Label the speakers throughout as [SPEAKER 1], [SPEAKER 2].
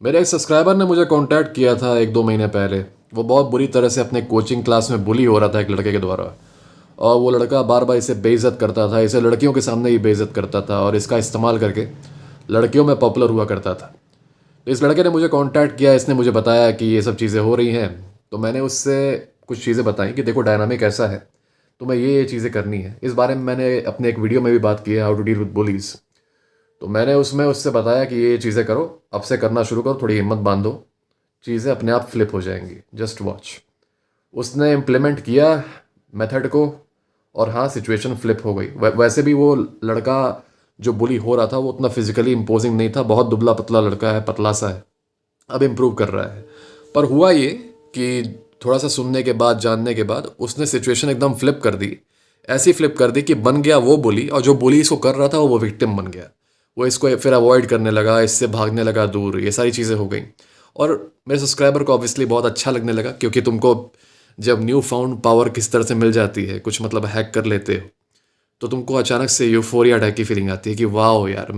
[SPEAKER 1] मेरे एक सब्सक्राइबर ने मुझे कांटेक्ट किया था 1-2 महीने पहले। वो बहुत बुरी तरह से अपने कोचिंग क्लास में बुली हो रहा था एक लड़के के द्वारा। और वो लड़का बार बार इसे बेइज्जत करता था, इसे लड़कियों के सामने ही बेइज्जत करता था और इसका इस्तेमाल करके लड़कियों में पॉपुलर हुआ करता था। तो इस लड़के ने मुझे कांटेक्ट किया, इसने मुझे बताया कि ये सब चीज़ें हो रही हैं। तो मैंने उससे कुछ चीज़ें बताई कि देखो डायनामिक ऐसा है, तुम्हें ये चीज़ें करनी है। इस बारे में मैंने अपने एक वीडियो में भी बात की है, how to deal with bullies. तो मैंने उसमें उससे बताया कि ये चीज़ें करो, अब से करना शुरू करो, थोड़ी हिम्मत बांधो, चीज़ें अपने आप फ्लिप हो जाएंगी, जस्ट वॉच। उसने इम्प्लीमेंट किया मेथड को और हाँ, सिचुएशन फ्लिप हो गई। वैसे भी वो लड़का जो बुली हो रहा था वो उतना फिजिकली इम्पोजिंग नहीं था, बहुत दुबला पतला लड़का है, पतला सा है, अब इम्प्रूव कर रहा है। पर हुआ ये कि थोड़ा सा सुनने के बाद, जानने के बाद उसने सिचुएशन एकदम फ्लिप कर दी। ऐसी फ्लिप कर दी कि बन गया वो बुली, और जो बुली इसको कर रहा था वो विक्टिम बन गया। वो इसको फिर अवॉइड करने लगा, इससे भागने लगा दूर, ये सारी चीज़ें हो गई। और मेरे सब्सक्राइबर को ऑब्वियसली बहुत अच्छा लगने लगा, क्योंकि तुमको जब न्यू फाउंड पावर किस तरह से मिल जाती है, कुछ मतलब हैक कर लेते हो, तो तुमको अचानक से यूफोरिया टाइप की फीलिंग आती है कि वाह यार,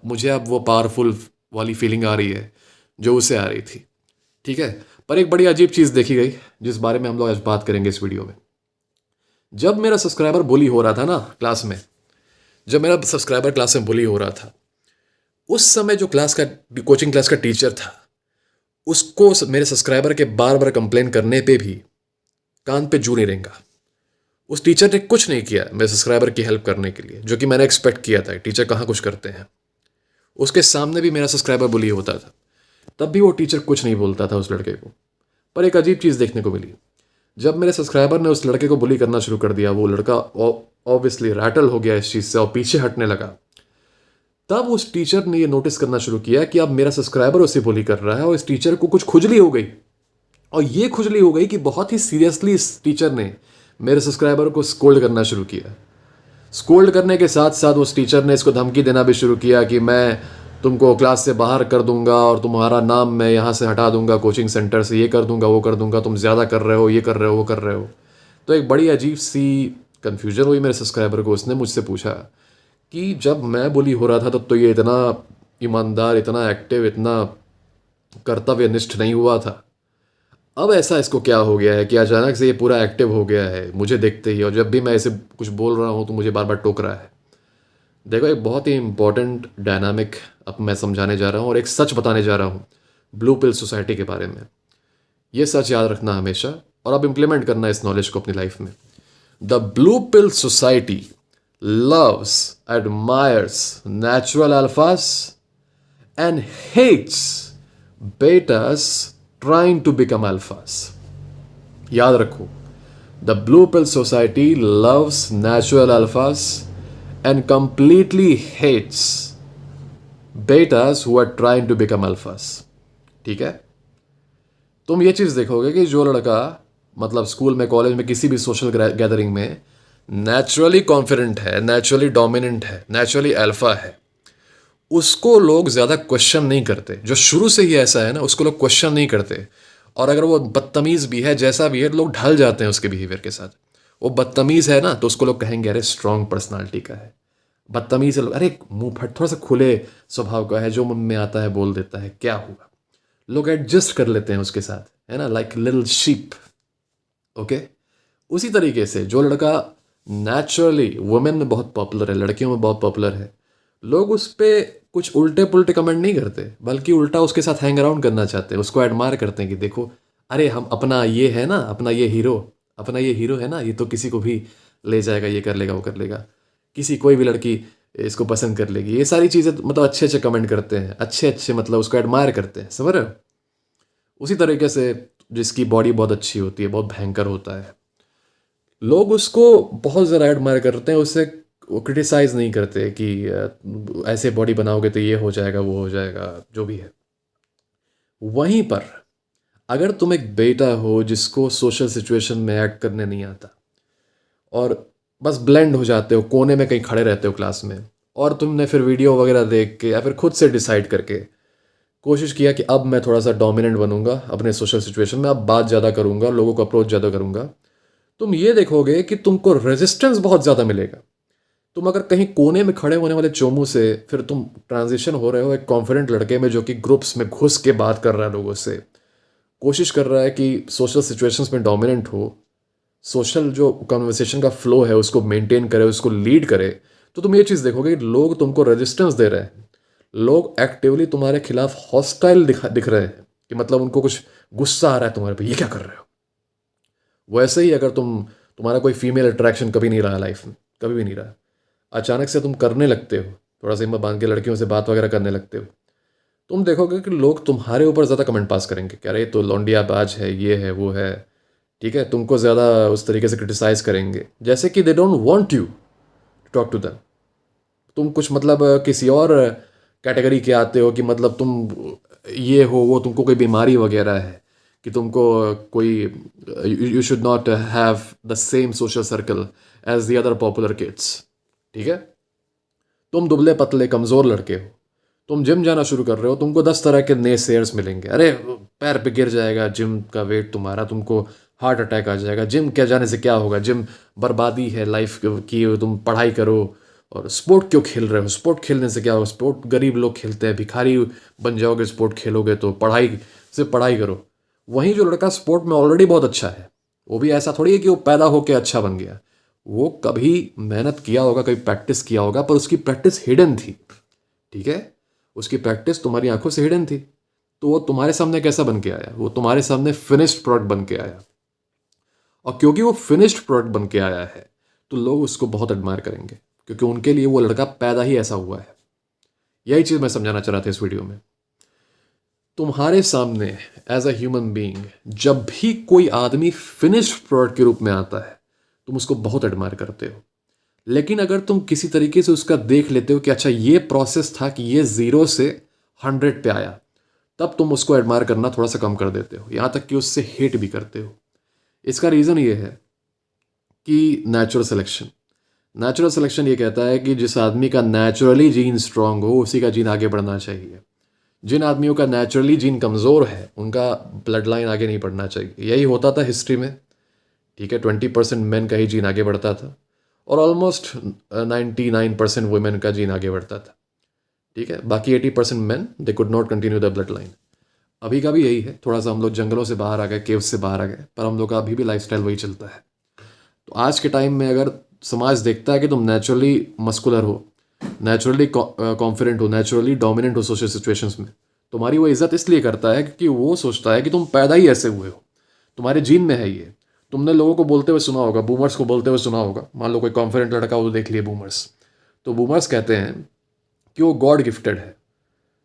[SPEAKER 1] मुझे अब वो पावरफुल वाली फीलिंग आ रही है जो उसे आ रही थी। ठीक है। पर एक बड़ी अजीब चीज़ देखी गई जिस बारे में हम लोग आज बात करेंगे इस वीडियो में। जब मेरा सब्सक्राइबर बुली हो रहा था ना क्लास में, जब मेरा सब्सक्राइबर क्लास में बुली हो रहा था, उस समय जो क्लास का कोचिंग क्लास का टीचर था, उसको मेरे सब्सक्राइबर के बार बार कंप्लेन करने पे भी कान पे जू नहीं रेंगा। उस टीचर ने कुछ नहीं किया मेरे सब्सक्राइबर की हेल्प करने के लिए, जो कि मैंने एक्सपेक्ट किया था। टीचर कहाँ कुछ करते हैं। उसके सामने भी मेरा सब्सक्राइबर बुली होता था, तब भी वो टीचर कुछ नहीं बोलता था उस लड़के को। पर एक अजीब चीज़ देखने को मिली, जब मेरे सब्सक्राइबर ने उस लड़के को बुली करना शुरू कर दिया, वो लड़का ऑब्वियसली रैटल हो गया इस चीज़ से और पीछे हटने लगा। तब उस टीचर ने ये नोटिस करना शुरू किया कि अब मेरा सब्सक्राइबर उसे बुली कर रहा है, और इस टीचर को कुछ खुजली हो गई। और ये खुजली हो गई कि बहुत ही सीरियसली इस टीचर ने मेरे सब्सक्राइबर को स्कोल्ड करना शुरू किया। स्कोल्ड करने के साथ साथ उस टीचर ने इसको धमकी देना भी शुरू किया कि मैं तुमको क्लास से बाहर कर दूंगा और तुम्हारा नाम मैं यहाँ से हटा दूंगा, कोचिंग सेंटर से, ये कर दूंगा, वो कर दूंगा, तुम ज़्यादा कर रहे हो, ये कर रहे हो, वो कर रहे हो। तो एक बड़ी अजीब सी कन्फ्यूजन हुई मेरे सब्सक्राइबर को। उसने मुझसे पूछा कि जब मैं बुली हो रहा था तब तो ये इतना ईमानदार, इतना एक्टिव, इतना कर्तव्यनिष्ठ नहीं हुआ था, अब ऐसा इसको क्या हो गया है कि अचानक से ये पूरा एक्टिव हो गया है मुझे देखते ही, और जब भी मैं इसे कुछ बोल रहा हूँ तो मुझे बार बार टोक रहा है। देखो, एक बहुत ही इंपॉर्टेंट डायनामिक अब मैं समझाने जा रहा हूँ और एक सच बताने जा रहा हूँ ब्लू पिल सोसाइटी के बारे में। ये सच याद रखना हमेशा, और अब इम्प्लीमेंट करना इस नॉलेज को अपनी लाइफ में। The blue pill society loves, admires natural alphas and hates betas trying to become alphas. याद रखो, the blue pill society loves natural alphas and completely hates betas who are trying to become alphas. ठीक है। तुम ये चीज़ देखोगे कि जो लड़का मतलब स्कूल में, कॉलेज में, किसी भी सोशल गैदरिंग में नेचुरली कॉन्फिडेंट है, नेचुरली डोमिनेंट है, नेचुरली अल्फा है, उसको लोग ज़्यादा क्वेश्चन नहीं करते। जो शुरू से ही ऐसा है ना, उसको लोग क्वेश्चन नहीं करते। और अगर वो बदतमीज़ भी है, जैसा भी है, लोग ढल जाते हैं उसके बिहेवियर के साथ। वो बदतमीज़ है ना, तो उसको लोग कहेंगे अरे स्ट्रॉन्ग पर्सनालिटी का है। बदतमीज़ है, लोग अरे मुंह फट, थोड़ा सा खुले स्वभाव का है, जो मन में आता है बोल देता है, क्या हुआ। लोग एडजस्ट कर लेते हैं उसके साथ, है ना, लाइक लिटिल शीप। ओके। उसी तरीके से जो लड़का नेचुरली वुमेन में बहुत पॉपुलर है, लड़कियों में बहुत पॉपुलर है, लोग उस पर कुछ उल्टे पुल्टे कमेंट नहीं करते, बल्कि उल्टा उसके साथ हैंग अराउंड करना चाहते हैं, उसको एडमायर करते हैं कि देखो, अरे हम अपना ये है ना, अपना ये हीरो है ना, ये तो किसी को भी ले जाएगा, ये कर लेगा, वो कर लेगा, किसी कोई भी लड़की इसको पसंद कर लेगी। ये सारी चीज़ें मतलब अच्छे अच्छे कमेंट करते हैं, अच्छे अच्छे मतलब उसको एडमायर करते हैं, समझ रहे हो। उसी तरीके से जिसकी बॉडी बहुत अच्छी होती है, बहुत भयंकर होता है, लोग उसको बहुत ज़्यादा एडमायर करते हैं, उससे वो क्रिटिसाइज़ नहीं करते कि ऐसे बॉडी बनाओगे तो ये हो जाएगा, वो हो जाएगा, जो भी है। वहीं पर अगर तुम एक बेटा हो जिसको सोशल सिचुएशन में एक्ट करने नहीं आता और बस ब्लेंड हो जाते हो, कोने में कहीं खड़े रहते हो क्लास में, और तुमने फिर वीडियो वगैरह देख के या फिर खुद से डिसाइड करके कोशिश किया कि अब मैं थोड़ा सा डोमिनेंट बनूंगा अपने सोशल सिचुएशन में, अब बात ज़्यादा करूंगा, लोगों को अप्रोच ज़्यादा करूंगा, तुम ये देखोगे कि तुमको रेजिस्टेंस बहुत ज़्यादा मिलेगा। तुम अगर कहीं कोने में खड़े होने वाले चोमू से फिर तुम ट्रांजिशन हो रहे हो एक कॉन्फिडेंट लड़के में जो कि ग्रुप्स में घुस के बात कर रहा है लोगों से, कोशिश कर रहा है कि सोशल सिचुएशंस में डोमिनेंट हो, सोशल जो कन्वर्सेशन का फ्लो है उसको मेंटेन करे, उसको लीड करे, तो तुम ये चीज़ देखोगे कि लोग तुमको रेजिस्टेंस दे रहे हैं, लोग एक्टिवली तुम्हारे खिलाफ हॉस्टाइल दिख रहे हैं कि मतलब उनको कुछ गुस्सा आ रहा है तुम्हारे पे, ये क्या कर रहे हो। वैसे ही अगर तुम्हारा कोई फीमेल अट्रैक्शन कभी नहीं रहा लाइफ में, कभी भी नहीं रहा, अचानक से तुम करने लगते हो, थोड़ा सा हिम्मत बांध के लड़कियों से बात वगैरह करने लगते हो, तुम देखोगे कि लोग तुम्हारे ऊपर ज़्यादा कमेंट पास करेंगे कि अरे ये तो लौंडिया बाज है, ये है वो है, ठीक है, तुमको ज़्यादा उस तरीके से क्रिटिसाइज करेंगे जैसे कि they don't want you to talk to them. तुम कुछ मतलब किसी और कैटेगरी के आते हो कि मतलब तुम ये हो वो, तुमको कोई बीमारी वगैरह है कि तुमको कोई, you should not have the same social circle as the other popular kids, ठीक है। तुम दुबले पतले कमज़ोर लड़के हो, तुम जिम जाना शुरू कर रहे हो, तुमको 10 तरह के नए शेयर्स मिलेंगे, अरे पैर पे गिर जाएगा जिम का वेट तुम्हारा, तुमको हार्ट अटैक आ जाएगा, जिम क्या जाने से क्या होगा, जिम बर्बादी है लाइफ की, तुम पढ़ाई करो, और स्पोर्ट क्यों खेल रहे हो, स्पोर्ट खेलने से क्या होगा, स्पोर्ट गरीब लोग खेलते हैं, भिखारी बन जाओगे स्पोर्ट खेलोगे तो, पढ़ाई से पढ़ाई करो। वहीं जो लड़का स्पोर्ट में ऑलरेडी बहुत अच्छा है, वो भी ऐसा थोड़ी है कि वो पैदा होके अच्छा बन गया, वो कभी मेहनत किया होगा, कभी प्रैक्टिस किया होगा, पर उसकी प्रैक्टिस हिडन थी, ठीक है, उसकी प्रैक्टिस तुम्हारी आंखों से हिडन थी, तो वो तुम्हारे सामने कैसा बन के आया, वो तुम्हारे सामने फिनिश्ड प्रोडक्ट बन के आया, और क्योंकि वो फिनिश्ड प्रोडक्ट बन के आया है तो लोग उसको बहुत एडमायर करेंगे, क्योंकि उनके लिए वो लड़का पैदा ही ऐसा हुआ है। यही चीज़ मैं समझाना चाह रहा था इस वीडियो में। तुम्हारे सामने एज अ ह्यूमन बीइंग जब भी कोई आदमी फिनिश्ड प्रोडक्ट के रूप में आता है, तुम उसको बहुत एडमायर करते हो, लेकिन अगर तुम किसी तरीके से उसका देख लेते हो कि अच्छा ये प्रोसेस था कि ये 0 से 100 पे आया, तब तुम उसको एडमायर करना थोड़ा सा कम कर देते हो, यहाँ तक कि उससे हेट भी करते हो। इसका रीज़न ये है कि नेचुरल सिलेक्शन ये कहता है कि जिस आदमी का नेचुरली जीन स्ट्रांग हो उसी का जीन आगे बढ़ना चाहिए, जिन आदमियों का नेचुरली जीन कमज़ोर है उनका ब्लड लाइन आगे नहीं बढ़ना चाहिए। यही होता था हिस्ट्री में, ठीक है, 20% मैन का ही जीन आगे बढ़ता था और ऑलमोस्ट 99% वुमेन का जीन आगे बढ़ता था, ठीक है, बाकी 80% man they could not continue the blood line. अभी का भी यही है, थोड़ा सा हम लोग जंगलों से बाहर आ गए, केव्स से बाहर आ गए, पर हम लोग का अभी भी लाइफस्टाइल वही चलता है। तो आज के टाइम में अगर समाज देखता है कि तुम नेचुरली मस्कुलर हो, नेचुरली कॉन्फिडेंट हो, नेचुरली डोमिनेंट हो सोशल सिचुएशंस में, तुम्हारी वो इज्जत इसलिए करता है क्योंकि वो सोचता है कि तुम पैदा ही ऐसे हुए हो, तुम्हारे जीन में है ये। तुमने लोगों को बोलते हुए सुना होगा, बूमर्स को बोलते हुए सुना होगा, मान लो कोई कॉन्फिडेंट लड़का वो देख लिए बूमर्स, तो बूमर्स कहते हैं कि वो गॉड गिफ्टेड है,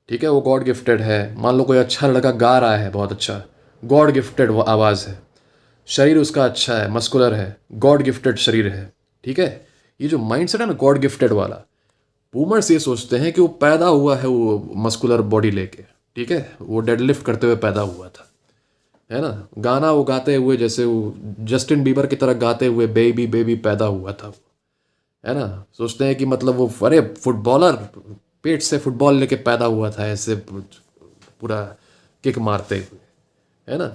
[SPEAKER 1] ठीक है, वो गॉड गिफ्टेड है। मान लो कोई अच्छा लड़का गा रहा है बहुत अच्छा, गॉड गिफ्टेड आवाज़ है, शरीर उसका अच्छा है, मस्कुलर है, गॉड गिफ्टेड शरीर है, ठीक है। ये जो माइंडसेट है ना गॉड गिफ्टेड वाला, बूमर्स ये सोचते हैं कि वो पैदा हुआ है वो मस्कुलर बॉडी लेके, ठीक है, वो डेडलिफ्ट करते हुए पैदा हुआ था, है ना, गाना वो गाते हुए जैसे वो जस्टिन बीबर की तरह गाते हुए बेबी बेबी पैदा हुआ था, है ना। सोचते हैं कि मतलब वो अरे फुटबॉलर पेट से फुटबॉल लेके पैदा हुआ था, ऐसे पूरा किक मारते हुए, है ना,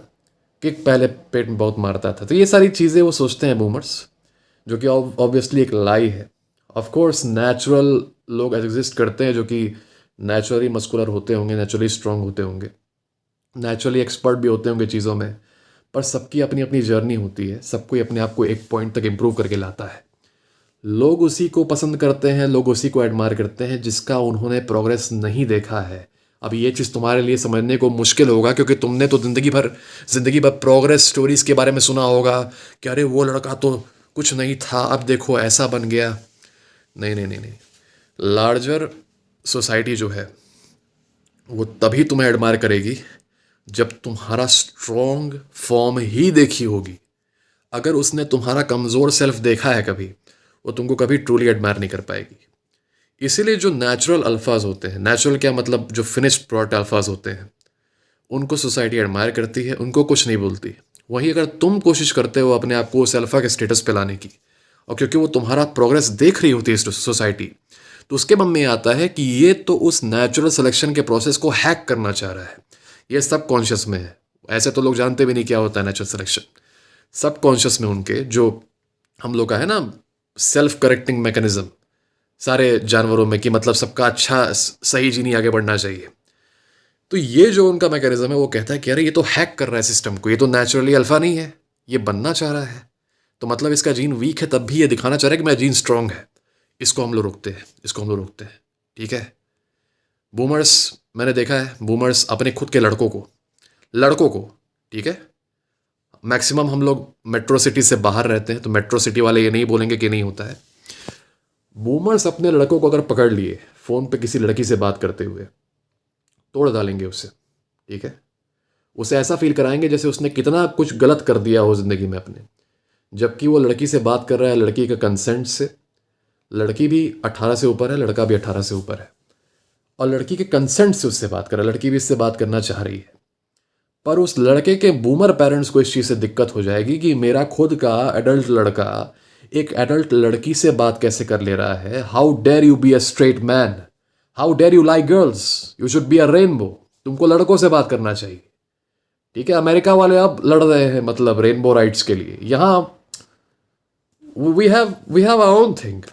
[SPEAKER 1] किक पहले पेट में बहुत मारता था। तो ये सारी चीज़ें वो सोचते हैं बूमर्स, जो कि ऑब्वियसली एक लाई है। ऑफ कोर्स नेचुरल लोग एग्जिस्ट करते हैं जो कि नेचुरली मस्कुलर होते होंगे, नेचुरली स्ट्रांग होते होंगे, नेचुरली एक्सपर्ट भी होते होंगे चीज़ों में, पर सबकी अपनी अपनी जर्नी होती है, सब कोई अपने आप को एक पॉइंट तक इम्प्रूव करके लाता है। लोग उसी को पसंद करते हैं, लोग उसी को एडमायर करते हैं जिसका उन्होंने प्रोग्रेस नहीं देखा है। अब ये चीज़ तुम्हारे लिए समझने को मुश्किल होगा क्योंकि तुमने तो ज़िंदगी भर प्रोग्रेस स्टोरीज़ के बारे में सुना होगा कि अरे वो लड़का तो कुछ नहीं था, अब देखो ऐसा बन गया। नहीं नहीं नहीं नहीं, लार्जर सोसाइटी जो है वो तभी तुम्हें एडमायर करेगी जब तुम्हारा स्ट्रॉन्ग फॉर्म ही देखी होगी। अगर उसने तुम्हारा कमज़ोर सेल्फ देखा है कभी, वो तुमको कभी ट्रूली एडमायर नहीं कर पाएगी। इसीलिए जो नेचुरल अल्फाज होते हैं, नेचुरल क्या मतलब जो फिनिश्ड प्रोडक्ट अल्फाज होते हैं, उनको सोसाइटी एडमायर करती है, उनको कुछ नहीं बोलती। वहीं अगर तुम कोशिश करते हो अपने आप को उस अल्फा के स्टेटस पे लाने की, और क्योंकि वो तुम्हारा प्रोग्रेस देख रही होती है सोसाइटी, तो उसके मन में आता है कि ये तो उस नेचुरल सिलेक्शन के प्रोसेस को हैक करना चाह रहा है, ये सब कॉन्शियस में है। ऐसे तो लोग जानते भी नहीं क्या होता है नेचुरल सिलेक्शन, सब कॉन्शियस में उनके जो हम लोग का है ना सेल्फ करेक्टिंग मैकेनिज्म, सारे जानवरों में कि मतलब सबका अच्छा सही जीनी आगे बढ़ना चाहिए। तो ये जो उनका मैकेनिज्म है वो कहता है कि अरे ये तो हैक कर रहा है सिस्टम को, ये तो नेचुरली अल्फा नहीं है, ये बनना चाह रहा है। तो मतलब इसका जीन वीक है तब भी ये दिखाना चाह रहा है कि मेरा जीन स्ट्रांग है। इसको हम लोग रोकते हैं, इसको हम लोग रोकते हैं। ठीक है। बूमर्स, मैंने देखा है बूमर्स अपने खुद के लड़कों को, ठीक है, मैक्सिमम हम लोग मेट्रो सिटी से बाहर रहते हैं तो मेट्रो सिटी वाले ये नहीं बोलेंगे कि नहीं होता है। बूमर्स अपने लड़कों को अगर पकड़ लिए फ़ोन पे किसी लड़की से बात करते हुए, तोड़ डालेंगे उसे। ठीक है। उसे ऐसा फील कराएंगे जैसे उसने कितना कुछ गलत कर दिया हो ज़िंदगी में अपने, जबकि वो लड़की से बात कर रहा है लड़की के कंसेंट से। लड़की भी 18 से ऊपर है, लड़का भी 18 से ऊपर है, और लड़की के कंसेंट से उससे बात कर रहा है, लड़की भी इससे बात करना चाह रही है। पर उस लड़के के बूमर पेरेंट्स को इस चीज़ से दिक्कत हो जाएगी कि मेरा खुद का एडल्ट लड़का एक एडल्ट लड़की से बात कैसे कर ले रहा है। How dare you be a straight man, how dare you like girls, you should be a rainbow. तुमको लड़कों से बात करना चाहिए। ठीक है। अमेरिका वाले अब लड़ रहे हैं मतलब रेनबो राइट्स के लिए। यहाँ we have our own thing,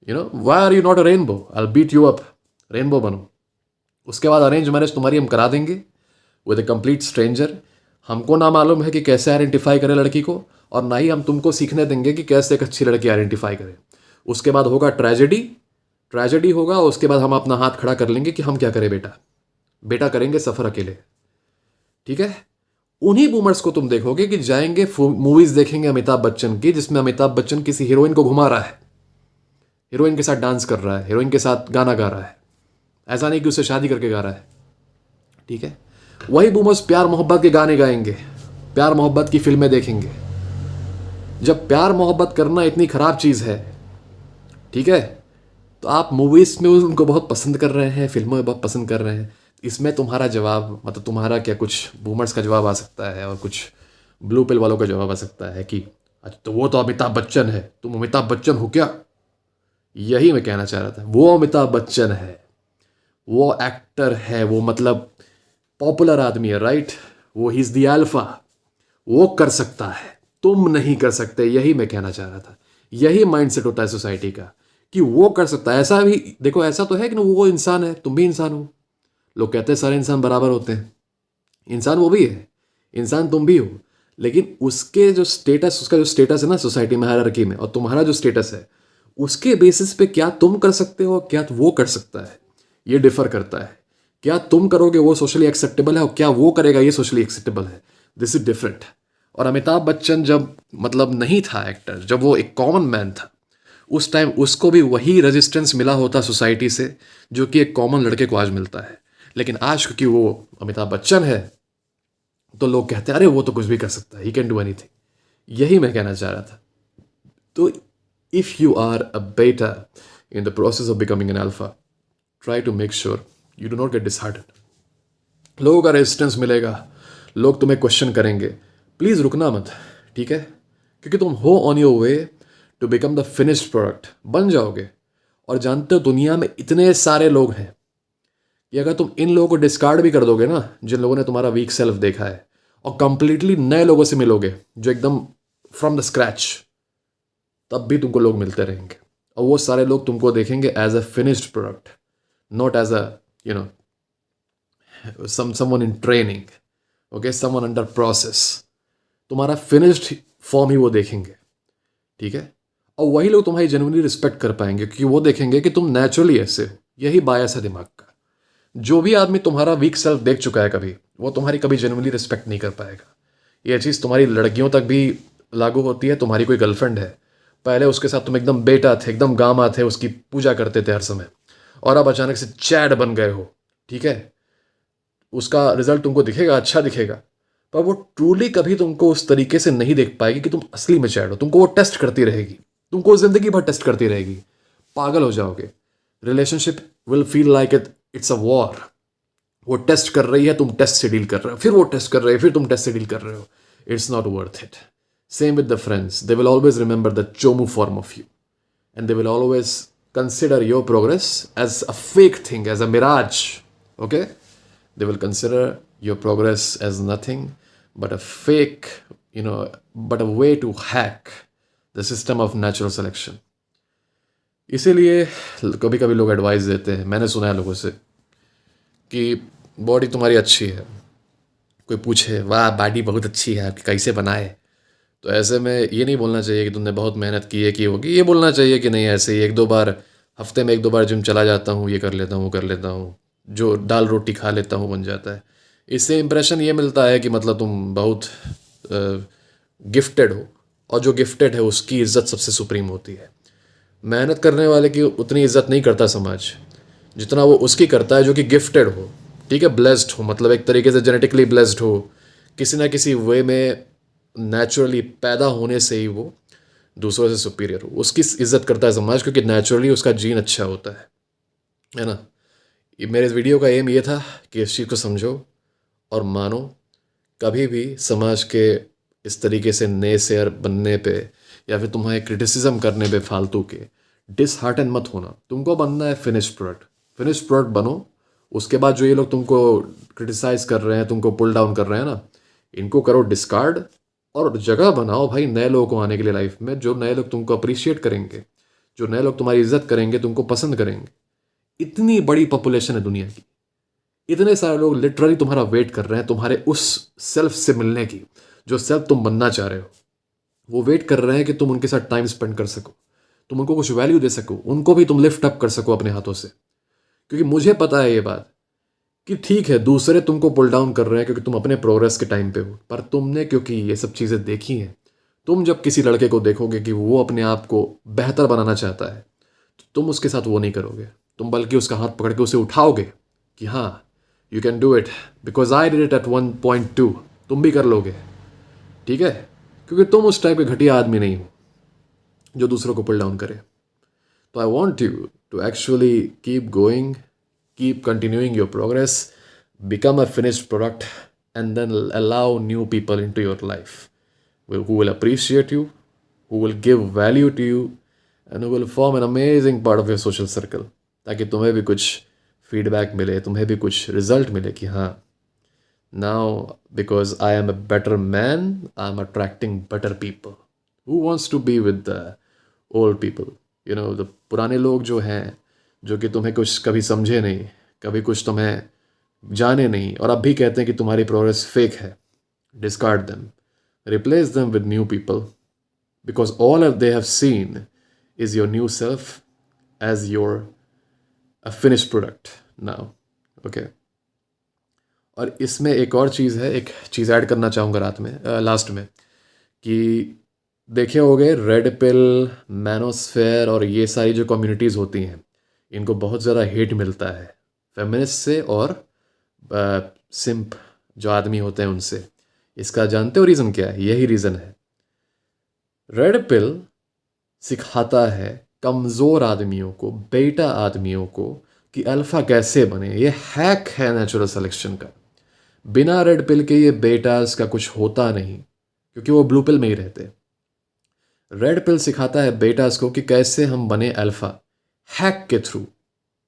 [SPEAKER 1] why are you not a rainbow, I will beat you up. Rainbow बनो। उसके बाद अरेंज मैरिज तुम्हारी हम करा देंगे विद ए कंप्लीट स्ट्रेंजर। हमको ना मालूम है कि कैसे आइडेंटिफाई करें लड़की को, और ना ही हम तुमको सीखने देंगे कि कैसे एक अच्छी लड़की आइडेंटिफाई करें। उसके बाद होगा ट्रेजेडी, ट्रेजेडी होगा। उसके बाद हम अपना हाथ खड़ा कर लेंगे कि हम क्या करें बेटा, बेटा करेंगे सफ़र अकेले। ठीक है। उन्हीं बूमर्स को तुम देखोगे कि जाएंगे मूवीज देखेंगे अमिताभ बच्चन की, जिसमें अमिताभ बच्चन किसी हीरोइन को घुमा रहा है, हीरोइन के साथ डांस कर रहा है, हीरोइन के साथ गाना गा रहा है। ऐसा नहीं कि उससे शादी करके गा रहा है। ठीक है। वही बूमर्स प्यार मोहब्बत के गाने गाएंगे, प्यार मोहब्बत की फिल्में देखेंगे। जब प्यार मोहब्बत करना इतनी खराब चीज़ है, ठीक है, तो आप मूवीज़ में उनको बहुत पसंद कर रहे हैं, फिल्मों में बहुत पसंद कर रहे हैं। इसमें तुम्हारा जवाब, मतलब तुम्हारा क्या, कुछ बूमर्स का जवाब आ सकता है और कुछ ब्लू पिल वालों का जवाब आ सकता है कि अच्छा तो वो तो अमिताभ बच्चन है, तुम अमिताभ बच्चन हो क्या। यही मैं कहना चाह रहा था। वो अमिताभ बच्चन है, वो एक्टर है, वो मतलब पॉपुलर आदमी है, राइट। वो ही इज़ द अल्फा, वो कर सकता है, तुम नहीं कर सकते। यही मैं कहना चाह रहा था। यही माइंडसेट होता है सोसाइटी का कि वो कर सकता है। ऐसा भी देखो, ऐसा तो है कि ना वो इंसान है, तुम भी इंसान हो। लोग कहते हैं सारे इंसान बराबर होते हैं, इंसान वो भी है, इंसान तुम भी हो। लेकिन उसके जो स्टेटस, उसका जो स्टेटस है ना सोसाइटी में, हायरार्की में, और तुम्हारा जो स्टेटस है, उसके बेसिस पे क्या तुम कर सकते हो, क्या वो कर सकता है, ये डिफर करता है। क्या तुम करोगे वो सोशली एक्सेप्टेबल है, और क्या वो करेगा ये सोशली एक्सेप्टेबल है। This is different. और अमिताभ बच्चन जब मतलब नहीं था एक्टर, जब वो एक कॉमन मैन था, उस टाइम उसको भी वही रेजिस्टेंस मिला होता सोसाइटी से जो कि एक कॉमन लड़के को आज मिलता है। लेकिन आज क्योंकि वो अमिताभ बच्चन है तो लोग कहते हैं अरे वो तो कुछ भी कर सकता है, ही कैन डू एनीथिंग। यही मैं कहना चाह रहा था। तो if you are a beta in the process of becoming an alpha, try to make sure you do not get disheartened. लोगों का रेजिस्टेंस मिलेगा, लोग तुम्हें क्वेश्चन करेंगे, प्लीज़ रुकना मत। ठीक है। क्योंकि तुम हो on your way to become the finished product, बन जाओगे। और जानते हो दुनिया में इतने सारे लोग हैं कि अगर तुम इन लोगों को डिस्कार्ड भी कर दोगे ना, जिन लोगों ने तुम्हारा वीक सेल्फ देखा है, और कंप्लीटली नए लोगों से मिलोगे जो एकदम फ्रॉम द स्क्रैच, तब भी तुमको लोग मिलते रहेंगे। और वो सारे लोग तुमको देखेंगे as a finished product, not as a someone in training, okay, someone under process. तुम्हारा फिनिश्ड फॉर्म ही वो देखेंगे। ठीक है। और वही लोग तुम्हारी जेन्युइनली रिस्पेक्ट कर पाएंगे क्योंकि वो देखेंगे कि तुम नेचुरली ऐसे हो। यही बायस है दिमाग का। जो भी आदमी तुम्हारा वीक सेल्फ देख चुका है कभी, वो तुम्हारी कभी जेन्युइनली रिस्पेक्ट नहीं कर पाएगा। ये चीज़ तुम्हारी लड़कियों तक भी लागू होती है। तुम्हारी कोई गर्लफ्रेंड है, पहले उसके साथ तुम एकदम बेटा थे, एकदम गामा थे, उसकी पूजा करते थे हर समय, और अब अचानक से चैड बन गए हो। ठीक है। उसका रिजल्ट तुमको दिखेगा, अच्छा दिखेगा, पर वो ट्रूली कभी तुमको उस तरीके से नहीं देख पाएगी कि तुम असली में चैड हो। तुमको वो टेस्ट करती रहेगी, तुमको जिंदगी भर टेस्ट करती रहेगी। पागल हो जाओगे। Relationship will feel like it's a war. वो टेस्ट कर रही है, तुम टेस्ट से डील कर रहे हो, फिर वो टेस्ट कर रही है, फिर तुम टेस्ट से डील कर रहे हो। It's not worth it. Same with the friends, they will always remember the Chomu form of you, and they will always consider your progress as a fake thing, as a mirage. Okay. They will consider your progress as nothing but a fake, but a way to hack the system of natural selection. इसीलिए कभी कभी लोग advice देते हैं, मैंने सुना है लोगों से, कि बॉडी तुम्हारी अच्छी है। कोई पूछे वाह बॉडी बहुत अच्छी है आपकी, कैसे बनाए? तो ऐसे में ये नहीं बोलना चाहिए कि तुमने बहुत मेहनत की है कि होगी। ये बोलना चाहिए कि नहीं, ऐसे ही एक दो बार, हफ्ते में एक दो बार जिम चला जाता हूँ, ये कर लेता हूँ, वो कर लेता हूँ, जो दाल रोटी खा लेता हूँ बन जाता है। इससे इम्प्रेशन ये मिलता है कि मतलब तुम बहुत गिफ्टेड हो, और जो गिफ्टेड है उसकी इज्जत सबसे सुप्रीम होती है। मेहनत करने वाले की उतनी इज्जत नहीं करता समाज, जितना वो उसकी करता है जो कि गिफ्टेड हो। ठीक है, ब्लेस्ड हो, मतलब एक तरीके से जेनेटिकली ब्लेस्ड हो, किसी ना किसी वे में नेचुरली पैदा होने से ही वो दूसरों से सुपीरियर हो, उसकी इज्जत करता है समाज, क्योंकि नेचुरली उसका जीन अच्छा होता है ना। ये मेरे वीडियो का एम ये था कि इस चीज़ को समझो और मानो। कभी भी समाज के इस तरीके से नेसेयर बनने पे या फिर तुम्हें क्रिटिसिज्म करने पे फालतू के डिसहार्टन मत होना। तुमको बनना है फिनिश प्रोडक्ट बनो। उसके बाद जो ये लोग तुमको क्रिटिसाइज कर रहे हैं, तुमको पुल डाउन कर रहे हैं ना, इनको करो डिस्कार्ड, और जगह बनाओ भाई नए लोगों को आने के लिए लाइफ में, जो नए लोग तुमको अप्रिशिएट करेंगे, जो नए लोग तुम्हारी इज्जत करेंगे, तुमको पसंद करेंगे। इतनी बड़ी पॉपुलेशन है दुनिया की, इतने सारे लोग लिटरली तुम्हारा वेट कर रहे हैं, तुम्हारे उस सेल्फ से मिलने की, जो सेल्फ तुम बनना चाह रहे हो। वो वेट कर रहे हैं कि तुम उनके साथ टाइम स्पेंड कर सको, तुम उनको कुछ वैल्यू दे सको, उनको भी तुम लिफ्ट अप कर सको अपने हाथों से। क्योंकि मुझे पता है ये बात कि ठीक है दूसरे तुमको पुल डाउन कर रहे हैं क्योंकि तुम अपने प्रोग्रेस के टाइम पे हो, पर तुमने क्योंकि ये सब चीज़ें देखी हैं, तुम जब किसी लड़के को देखोगे कि वो अपने आप को बेहतर बनाना चाहता है, तो तुम उसके साथ वो नहीं करोगे, तुम बल्कि उसका हाथ पकड़ के उसे उठाओगे कि हाँ you can do it, because I did it at 1.2, तुम भी कर लोगे। ठीक है, क्योंकि तुम उस टाइप के घटिया आदमी नहीं हो जो दूसरों को पुल डाउन करे। तो I want you to actually keep going, keep continuing your progress, become a finished product, and then allow new people into your life who will appreciate you, who will give value to you, and who will form an amazing part of your social circle, ताकि तुम्हें भी कुछ feedback मिले, तुम्हें भी कुछ result मिले कि हाँ now because I am a better man, I'm attracting better people. Who wants to be with the old people? You know, the पुराने लोग जो हैं, जो कि तुम्हें कुछ कभी समझे नहीं, कभी कुछ तुम्हें जाने नहीं, और अब भी कहते हैं कि तुम्हारी प्रोग्रेस फेक है। Discard them. Replace them with new people, because all that they have seen is your new self as your a finished product now. Okay. और इसमें एक और चीज़ है, एक चीज़ ऐड करना चाहूँगा लास्ट में, कि देखे होगे रेड पिल, मैनोस्फेयर और ये सारी जो कम्युनिटीज़ होती हैं, इनको बहुत ज़्यादा हेट मिलता है फेमिनिस्ट से और सिंप जो आदमी होते हैं उनसे। इसका जानते हो रीज़न क्या है? यही रीज़न है, रेड पिल सिखाता है कमज़ोर आदमियों को, बेटा आदमियों को, कि अल्फ़ा कैसे बने। ये हैक है नेचुरल सिलेक्शन का। बिना रेड पिल के ये बेटास का कुछ होता नहीं, क्योंकि वो ब्लू पिल में ही रहते। रेड पिल सिखाता है बेटास को कि कैसे हम बने अल्फ़ा, हैक के थ्रू।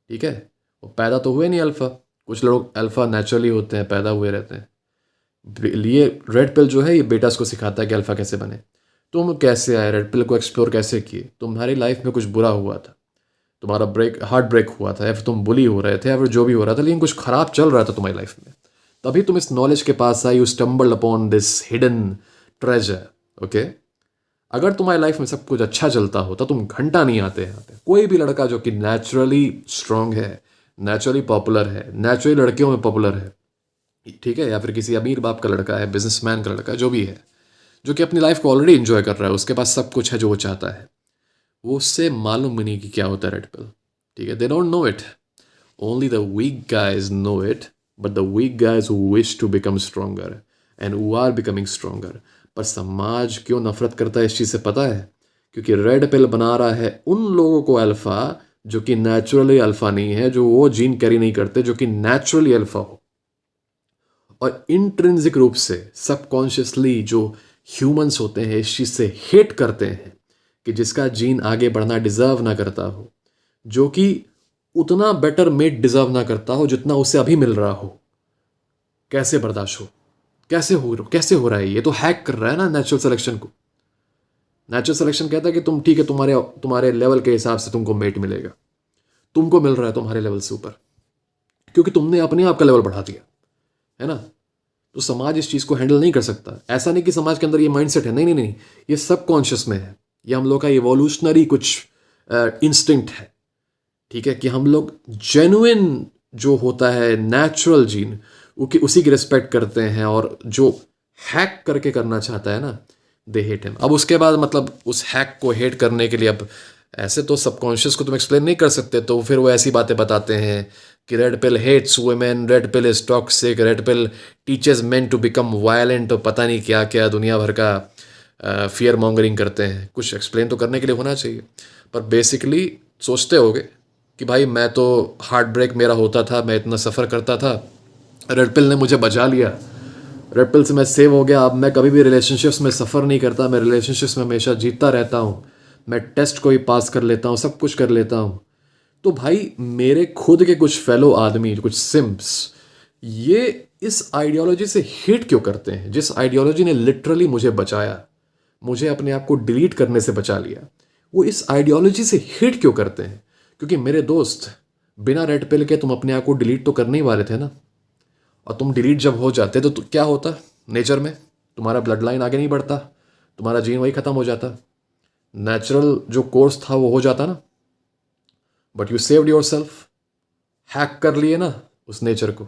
[SPEAKER 1] ठीक है, वो पैदा तो हुए नहीं अल्फ़ा, कुछ लोग अल्फ़ा नेचुरली होते हैं, पैदा हुए रहते हैं। ये रेड पिल जो है ये बेटास को सिखाता है कि अल्फ़ा कैसे बने। तुम कैसे आए, रेड पिल को एक्सप्लोर कैसे किए? तुम्हारी लाइफ में कुछ बुरा हुआ था, तुम्हारा हार्ट ब्रेक हुआ था, या फिर तुम बुली हो रहे थे, या फिर जो भी हो रहा था, लेकिन कुछ ख़राब चल रहा था तुम्हारी लाइफ में, तभी तुम इस नॉलेज के पास आई, you stumbled upon this hidden treasure. Okay, अगर तुम्हारी लाइफ में सब कुछ अच्छा चलता होता, तुम घंटा नहीं आते यहाँ पे। कोई भी लड़का जो कि नेचुरली स्ट्रांग है, नेचुरली पॉपुलर है, नेचुरली लड़कियों में पॉपुलर है, ठीक है, या फिर किसी अमीर बाप का लड़का है, बिजनेसमैन का लड़का, जो भी है, जो कि अपनी लाइफ को ऑलरेडी इंजॉय कर रहा है, उसके पास सब कुछ है जो वो चाहता है, वो उससे मालूम भी नहीं कि क्या होता है रेड पिल। ठीक है, they don't know it, only the weak guys know it, but the weak guys who wish to become stronger and who are becoming stronger. पर समाज क्यों नफरत करता है इस चीज़ से पता है? क्योंकि रेड पिल बना रहा है उन लोगों को अल्फ़ा जो कि नेचुरली अल्फ़ा नहीं है, जो वो जीन कैरी नहीं करते, जो कि नेचुरली अल्फ़ा हो। और इंट्रिंसिक रूप से सबकॉन्शियसली जो ह्यूमंस होते हैं इस चीज़ से हेट करते हैं कि जिसका जीन आगे बढ़ना डिज़र्व ना करता हो, जो कि उतना बेटर मेट डिजर्व ना करता हो जितना उसे अभी मिल रहा हो। कैसे बर्दाश्त हो? कैसे हो रहा है? ये तो हैक कर रहा है ना नेचुरल सिलेक्शन को। नेचुरल सिलेक्शन कहता है कि तुम ठीक है, तुम्हारे लेवल के हिसाब से तुमको मेट मिलेगा, तुमको मिल रहा है तुम्हारे लेवल से ऊपर, क्योंकि तुमने अपने आप का लेवल बढ़ा दिया है ना। तो समाज इस चीज़ को हैंडल नहीं कर सकता। ऐसा नहीं कि समाज के अंदर ये माइंडसेट है, नहीं नहीं नहीं, ये सब कॉन्शियस में है, ये हम लोग का इवोल्यूशनरी कुछ इंस्टिंक्ट है, ठीक है, कि हम लोग जेन्युइन जो होता है नेचुरल जीन उसी की रिस्पेक्ट करते हैं, और जो हैक करके करना चाहता है ना, दे हेट हिम। अब उसके बाद मतलब उस हैक को हेट करने के लिए, अब ऐसे तो सबकॉन्शियस को तुम एक्सप्लेन नहीं कर सकते, तो फिर वो ऐसी बातें बताते हैं कि red pill hates women, red pill is toxic, red pill teaches men to become violent, तो पता नहीं क्या क्या दुनिया भर का फियर मॉन्गरिंग करते हैं। कुछ एक्सप्लेन तो करने के लिए होना चाहिए, पर बेसिकली सोचते होगे कि भाई मैं तो हार्ट ब्रेक मेरा होता था, मैं इतना सफ़र करता था, रेड पिल ने मुझे बचा लिया, रेड पिल से मैं सेव हो गया, अब मैं कभी भी रिलेशनशिप्स में सफ़र नहीं करता, मैं रिलेशनशिप्स में हमेशा जीतता रहता हूँ, मैं टेस्ट को ही पास कर लेता हूँ, सब कुछ कर लेता हूँ। तो भाई मेरे खुद के कुछ फेलो आदमी, कुछ सिम्प्स, ये इस आइडियोलॉजी से हिट क्यों करते हैं, जिस आइडियोलॉजी ने लिटरली मुझे बचाया, मुझे अपने आप को डिलीट करने से बचा लिया, वो इस आइडियोलॉजी से हिट क्यों करते हैं? क्योंकि मेरे दोस्त, बिना रेड पिल के तुम अपने आप को डिलीट तो करने ही वाले थे ना, और तुम डिलीट जब हो जाते तो क्या होता नेचर में? तुम्हारा ब्लड लाइन आगे नहीं बढ़ता, तुम्हारा जीन वही खत्म हो जाता, नेचुरल जो कोर्स था वो हो जाता ना। But you saved your self, hack कर लिए ना उस नेचर को।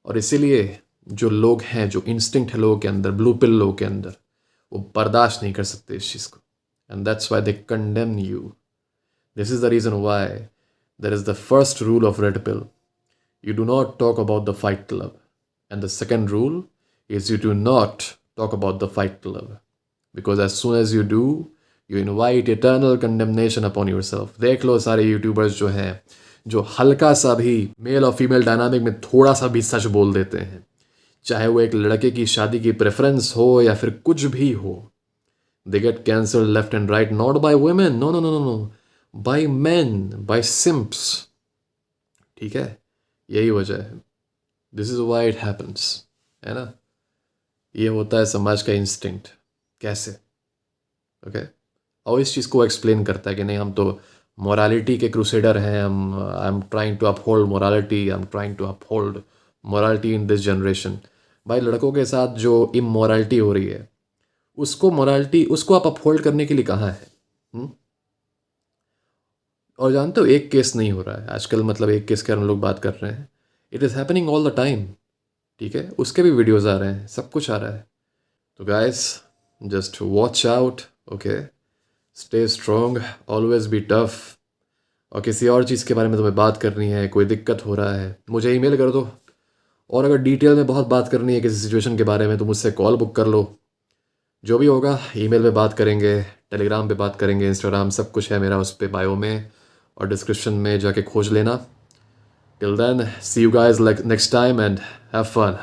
[SPEAKER 1] और इसीलिए जो लोग हैं, जो इंस्टिंक्ट है लोगों के अंदर, ब्लू पिल लोगों के अंदर, वो बर्दाश्त नहीं कर सकते इस चीज़ को, and that's why they condemn you. This is the reason why there is the first rule of red pill, you do not talk about the fight club, and the second rule is you do not talk about the fight club, because as soon as you do, you invite eternal condemnation upon yourself. देख लो सारे YouTubers जो हैं, जो हल्का सा भी mail और female dynamic में थोड़ा सा भी सच बोल देते हैं, चाहे वो एक लड़के की शादी की प्रेफरेंस हो या फिर कुछ भी हो, they get cancelled left and right, not by women, no no no no no, by men, by simps, ठीक है, यही वजह है। This is why it happens, है ना। ये होता है समाज का इंस्टिंक्ट। कैसे? ओके और इस चीज़ को एक्सप्लेन करता है कि नहीं, हम तो मोरालिटी के क्रूसेडर हैं, हम I am trying to uphold morality, I am trying to uphold morality in this generation. भाई लड़कों के साथ जो इमोरालिटी हो रही है, उसको आप अपहोल्ड करने के लिए कहाँ है? और जानते हो एक केस नहीं हो रहा है आजकल, मतलब एक केस के हम लोग बात कर रहे हैं, it is happening all the time, ठीक है, उसके भी वीडियोज़ आ रहे हैं, सब कुछ आ रहा है। तो guys just watch out, okay, stay strong, always be tough. और किसी और चीज़ के बारे में तुम्हें बात करनी है, कोई दिक्कत हो रहा है, मुझे ईमेल कर दो, और अगर डिटेल में बहुत बात करनी है किसी सिचुएशन के बारे में तो मुझसे कॉल बुक कर लो। जो भी होगा ईमेल पे बात करेंगे, टेलीग्राम पे बात करेंगे, इंस्टाग्राम सब कुछ है मेरा उस पर बायो में, और डिस्क्रिप्शन में जाके खोज लेना। Till then see you guys next time and have fun.